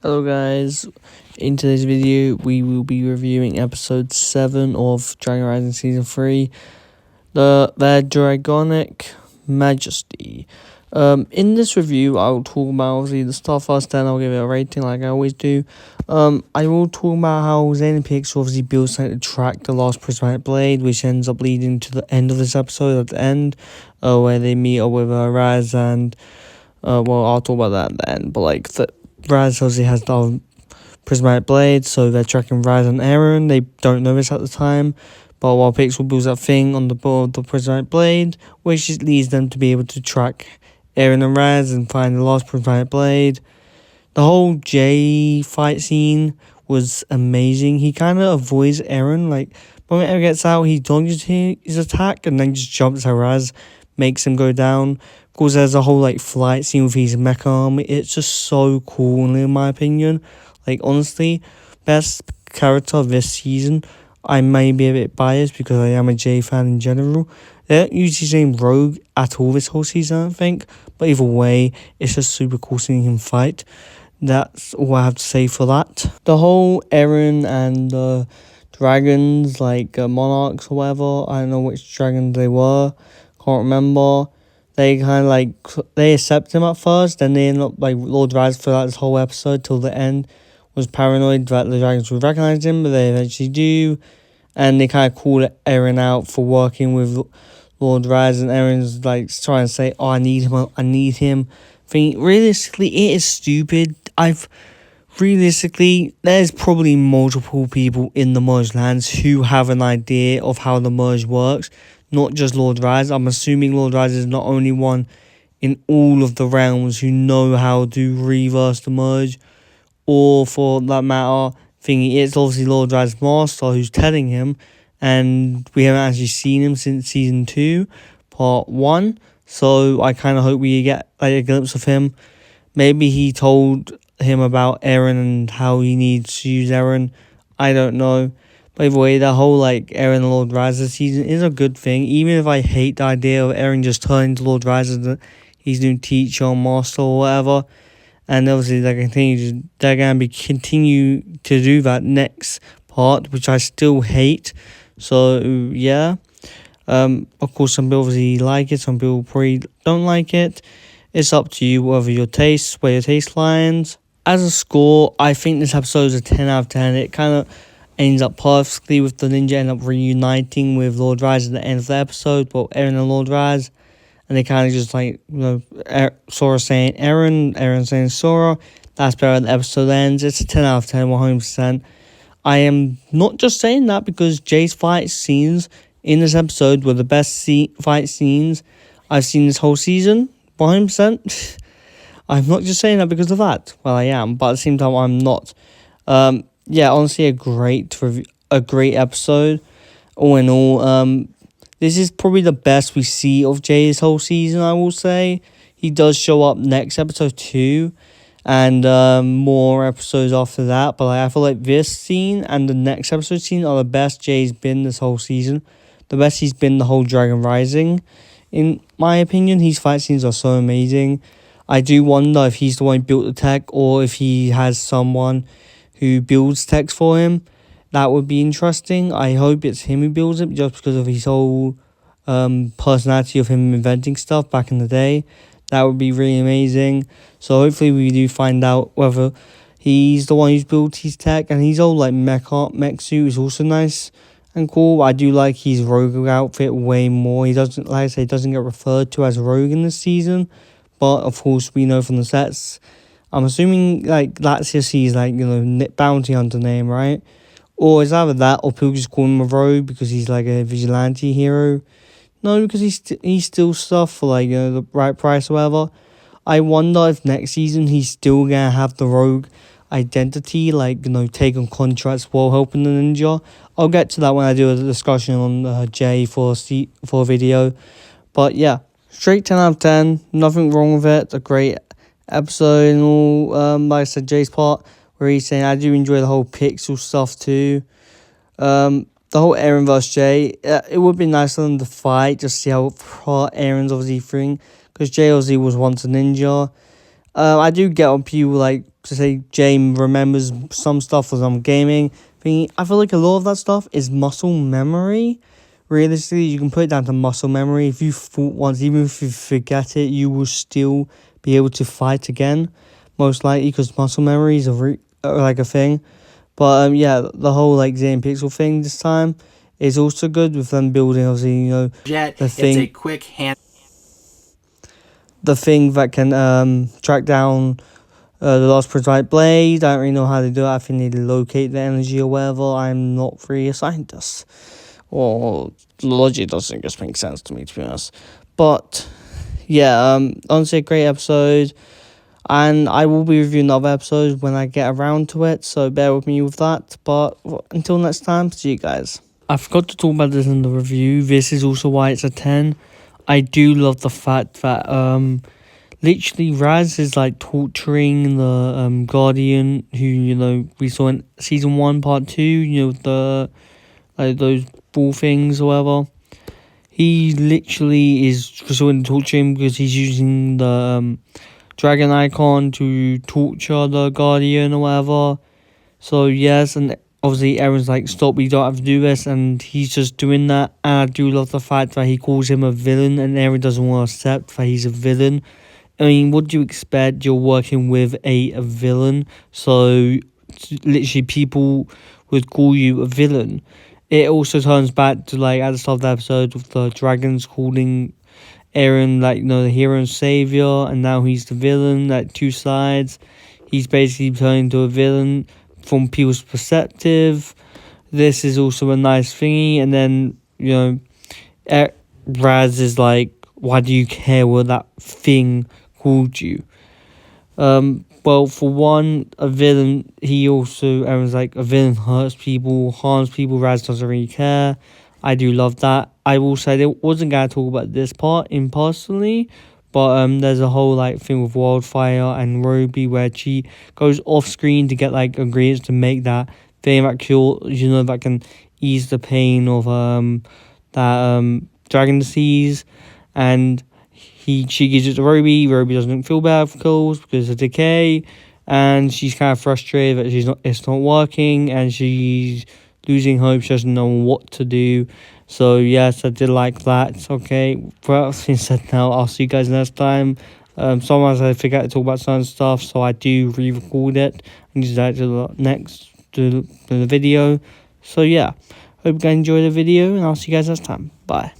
Hello guys, in today's video we will be reviewing episode 7 of Dragon Rising Season 3, the Draconic Majesty. In this review I'll talk about obviously the stuff first, then I'll give it a rating like I always do. I will talk about how Zen and Pix obviously builds something to track the last prismatic blade, which ends up leading to the end of this episode at the end, where they meet up with Raz and, well, I'll talk about that at the end, but like, Raz obviously has the prismatic blade, so they're tracking Raz and Arin. They don't know this at the time, but while Pixel builds that thing on the board of the prismatic blade, which leads them to be able to track Arin and Raz and find the last prismatic blade. The whole Jay fight scene was amazing. He kind of avoids Arin, like, when Arin gets out, he dodges his attack and then just jumps at Raz, makes him go down. Of course, there's a whole like flight scene with his mecha army. It's just so cool, in my opinion. Like, honestly, best character of this season. I may be a bit biased because I am a Jay fan in general. They don't use his name Rogue at all this whole season, I don't think. But either way, it's just super cool seeing him fight. That's all I have to say for that. The whole Arin and dragons, like monarchs or whatever, I don't know which dragons they were, can't remember. They kind of like, they accept him at first, then they end up like Lord Raz for this whole episode till the end was paranoid that the dragons would recognize him, but they eventually do. And they kind of call Arin out for working with Lord Raz, and Erin's like trying to say, oh, I need him. Realistically, it is stupid. Realistically, there's probably multiple people in the merge lands who have an idea of how the merge works, not just Lord Raz. I'm assuming Lord Raz is not only one in all of the realms who know how to reverse the merge, or for that matter, it's obviously Lord Raz's master who's telling him, and we haven't actually seen him since season 2, part 1. So I kind of hope we get like a glimpse of him. Maybe he told him about Arin and how he needs to use Arin. I don't know. By the way, that whole like Arin and Lord Raz this season is a good thing. Even if I hate the idea of Arin just turning to Lord Raz as he's new teacher or master or whatever. And obviously they're going to continue to do that next part, which I still hate. So yeah. Of course, some people obviously like it, some people probably don't like it. It's up to you, where your taste lies. As a score, I think this episode is a 10 out of 10. It kind of ends up perfectly with the ninja end up reuniting with Lord Raz at the end of the episode, well, Arin and Lord Raz. And they kind of just like, Sora saying Arin saying Sora. That's better. The episode ends. It's a 10 out of 10, 100%. I am not just saying that because Jay's fight scenes in this episode were the best fight scenes I've seen this whole season, 100%. I'm not just saying that because of that. Well, I am, but at the same time, I'm not. Yeah, honestly, a great episode. All in all, this is probably the best we see of Jay this whole season, I will say. He does show up next episode 2 and more episodes after that. But I feel like this scene and the next episode scene are the best Jay's been this whole season. The best he's been the whole Dragon Rising. In my opinion, his fight scenes are so amazing. I do wonder if he's the one who built the tech or if he has someone who builds techs for him. That would be interesting. I hope it's him who builds it just because of his whole personality of him inventing stuff back in the day. That would be really amazing. So hopefully we do find out whether he's the one who's built his tech. And his old like mech suit is also nice and cool. I do like his rogue outfit way more. He doesn't, like I say, doesn't get referred to as rogue in this season. But of course we know from the sets. I'm assuming like that's his like, bounty hunter name, right? Or it's either that or people just call him a rogue because he's like a vigilante hero. No, because he steals stuff for like the right price or whatever. I wonder if next season he's still gonna have the rogue identity, like take on contracts while helping the ninja. I'll get to that when I do a discussion on Jay for a video. But yeah, straight 10 out of 10. Nothing wrong with it. It's a great episode and all. Like I said, Jay's part where he's saying I do enjoy the whole pixel stuff too. The whole Arin vs Jay, it would be nice for them to fight, just see how far Arin's obviously freeing, because Jay obviously was once a ninja. I do get on people like to say James remembers some stuff as I'm gaming thingy. I feel like a lot of that stuff is muscle memory. Realistically, you can put it down to muscle memory. If you fought once, even if you forget it, you will still be able to fight again, most likely, because muscle memory is like a thing. But yeah, the whole like Xeon Pixel thing this time is also good with them building, obviously, you know, the thing. It's a quick hand. The thing that can track down the Lost Precise Blade. I don't really know how to do it. I think they locate the energy or whatever. I'm not really a scientist. Or logic doesn't just make sense to me, to be honest. But yeah, honestly, a great episode. And I will be reviewing other episodes when I get around to it, so bear with me with that. But until next time, see you guys. I forgot to talk about this in the review. This is also why it's a 10. I do love the fact that literally Raz is like torturing the Guardian, who, you know, we saw in season 1 part 2, you know, the like those ball things or whatever. He literally is pursuing to torture him because he's using the dragon icon to torture the Guardian or whatever. So yes, and obviously Arin's like, stop, we don't have to do this, and he's just doing that. And I do love the fact that he calls him a villain, and Arin doesn't want to accept that he's a villain. I mean, what do you expect? You're working with a villain, so literally people would call you a villain. It also turns back to like at the start of the episode with the dragons calling Arin like, you know, the hero and savior, and now he's the villain. Like two sides. He's basically turning into a villain from people's perspective. This is also a nice thingy, and then, you know, Raz is like, why do you care what that thing called you? Well, for one, a villain, Aaron's like, a villain hurts people, harms people, Raz doesn't really care. I do love that. I will say, I wasn't going to talk about this part impersonally, but there's a whole like thing with Wildfire and Ruby where she goes off screen to get like ingredients to make that thing that cure, you know, that can ease the pain of that dragon disease, and she gives it to Ruby. Ruby doesn't feel bad, of course, because of decay, and she's kind of frustrated that it's not working, and she's losing hope. She doesn't know what to do. So yes, I did like that. Okay, well, being said now, I'll see you guys next time. Sometimes I forget to talk about some stuff, so I do re-record it and use that to the video. So yeah, hope you guys enjoy the video, and I'll see you guys next time. Bye.